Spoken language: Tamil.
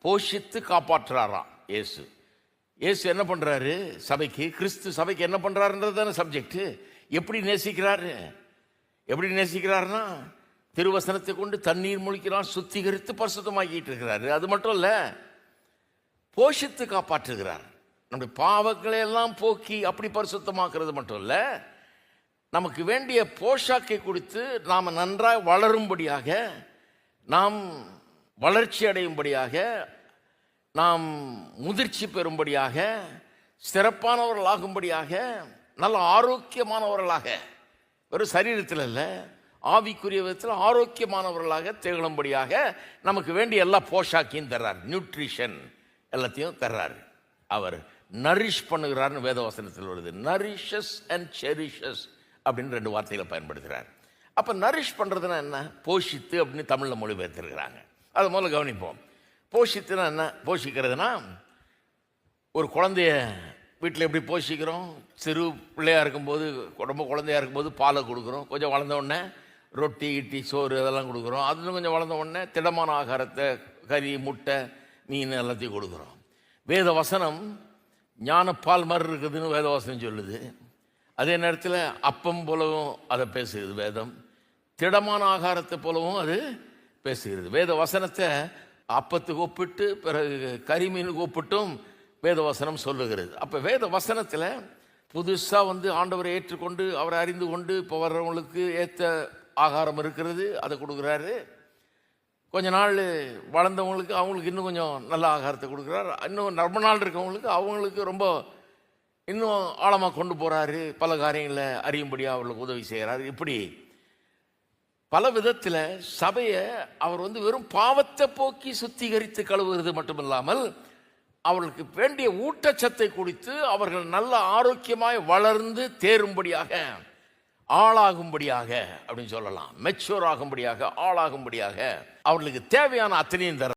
போஷித்து காப்பாற்றுறாராம் இயேசு. இயேசு என்ன பண்றாரு சபைக்கு? கிறிஸ்து சபைக்கு என்ன பண்றாருன்றது தானே சப்ஜெக்ட். எப்படி நேசிக்கிறாரு? எப்படி நேசிக்கிறாருன்னா திருவசனத்தை கொண்டு தண்ணீர் முழிக்கிறார், சுத்திகரித்து பரிசுத்தமாக்கிட்டு இருக்கிறாரு. அது மட்டும் இல்ல, போஷித்து காப்பாற்றுகிறார். நம்முடைய பாவங்களை எல்லாம் போக்கி அப்படி பரிசுத்தமாக்குறது மட்டும் இல்ல, நமக்கு வேண்டிய போஷாக்கை கொடுத்து நாம் நன்றாக வளரும்படியாக, நாம் வளர்ச்சி அடையும்படியாக, நாம் முதிர்ச்சி பெறும்படியாக, சிறப்பானவர்களாகும்படியாக, நல்ல ஆரோக்கியமானவர்களாக, வெறும் சரீரத்தில் இல்லை ஆவிக்குரிய விதத்தில் ஆரோக்கியமானவர்களாக திகழும்படியாக நமக்கு வேண்டிய எல்லா போஷாக்கையும் தர்றார். நியூட்ரிஷன் எல்லாத்தையும் தர்றாரு. அவர் நரிஷ் பண்ணுகிறார்னு வேதவசனத்தில் வருது. நரிஷஸ் அண்ட் செரிஷஸ் அப்படின்னு 2 வார்த்தைகளை பயன்படுத்துகிறார். அப்போ நரிஷ் பண்ணுறதுனா என்ன? போஷித்து அப்படின்னு தமிழில் மொழிபெயர்த்திருக்கிறாங்க. அதை முதல்ல கவனிப்போம். போஷித்துனா என்ன? போஷிக்கிறதுனா ஒரு குழந்தைய வீட்டில் எப்படி போஷிக்கிறோம்? சிறு பிள்ளையாக இருக்கும்போது, ரொம்ப குழந்தையாக இருக்கும்போது பாலை கொடுக்குறோம். கொஞ்சம் வளர்ந்த உடனே ரொட்டி இட்லி சோறு அதெல்லாம் கொடுக்குறோம். அதில் கொஞ்சம் வளர்ந்த உடனே திடமான ஆகாரத்தை, கறி முட்டை மீன் எல்லாத்தையும் கொடுக்குறோம். வேத வசனம் ஞானப்பால் மாதிரி இருக்குதுன்னு வேத வசனம் சொல்லுது. அதே நேரத்தில் அப்பம் போலவும் அதை பேசுகிறது வேதம். திடமான ஆகாரத்தை போலவும் அது பேசுகிறது. வேத வசனத்தை அப்பத்துக்கு ஒப்பிட்டு பிறகு கரிமீனுக்கு ஒப்பிட்டும் வேத வசனம் சொல்லுகிறது. அப்போ வேத வசனத்தில் புதுசாக ஆண்டவரை ஏற்றுக்கொண்டு அவரை அறிந்து கொண்டு இப்போ வர்றவங்களுக்கு ஏற்ற ஆகாரம் இருக்கிறது, அதை கொடுக்குறாரு. கொஞ்ச நாள் வளர்ந்தவங்களுக்கு அவங்களுக்கு இன்னும் கொஞ்சம் நல்ல ஆகாரத்தை கொடுக்குறாரு. இன்னும் ரொம்ப நாள் இருக்கவங்களுக்கு அவங்களுக்கு ரொம்ப இன்னும் ஆழமாக கொண்டு போகிறாரு. பல காரியங்களை அறியும்படியாக அவர்களுக்கு உதவி செய்கிறாரு. இப்படி பல விதத்தில் சபையை அவர் வெறும் பாவத்தை போக்கி சுத்திகரித்து கழுவுகிறது மட்டுமில்லாமல் அவர்களுக்கு வேண்டிய ஊட்டச்சத்தை கொடுத்து அவர்கள் நல்ல ஆரோக்கியமாய் வளர்ந்து தேரும்படியாக, ஆளாகும்படியாக அப்படின்னு சொல்லலாம், மெச்சூர் ஆகும்படியாக, ஆளாகும்படியாக அவர்களுக்கு தேவையான அத்தனையும் தர